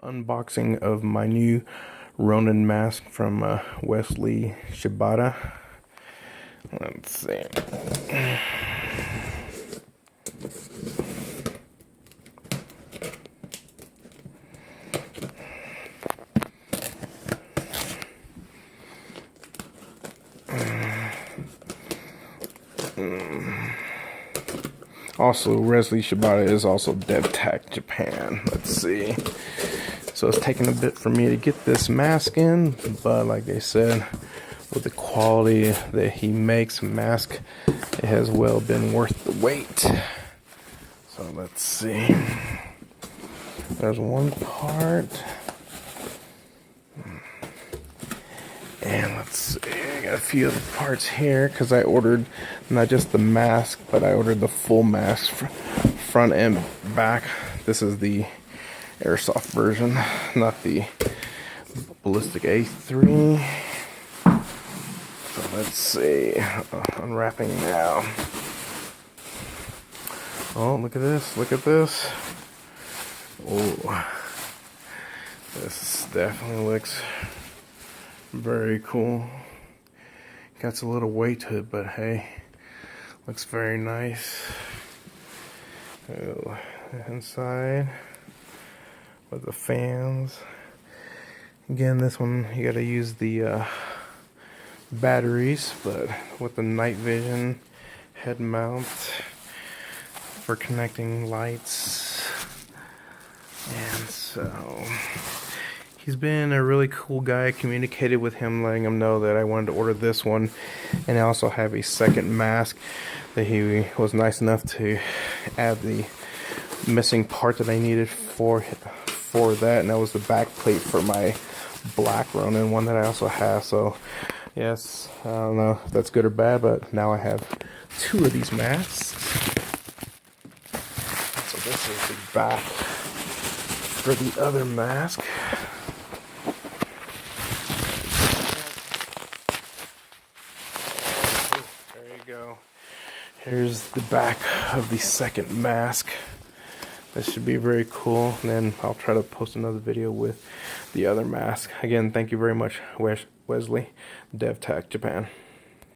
Unboxing of my new Ronin mask from Wesley Shibata. Let's see. Also, Wesley Shibata is also Devtac Japan. Let's see. So it's taken a bit for me to get this mask in, but like they said, with the quality that he makes mask, it has well been worth the wait. So let's see. There's one part. And let's see, I got a few other parts here because I ordered not just the mask, but I ordered the full mask, front and back. This is the Airsoft version, not the Ballistic A3. So let's see, unwrapping now. Oh, look at this, look at this. Oh, this definitely looks very cool. Got a little weight to it, but hey, looks very nice. Oh, inside with the fans. Again, this one you gotta use the batteries, but with the night vision head mount for connecting lights. And so he's been a really cool guy. I communicated with him, letting him know that I wanted to order this one, and I also have a second mask that he was nice enough to add the missing part that I needed for that, and that was the back plate for my black Ronin one that I also have. So yes, I don't know if that's good or bad, but now I have two of these masks. So this is the back for the other mask. There you go. Here's the back of the second mask. This should be very cool. And then I'll try to post another video with the other mask. Again, thank you very much, Wesley, Devtac Japan.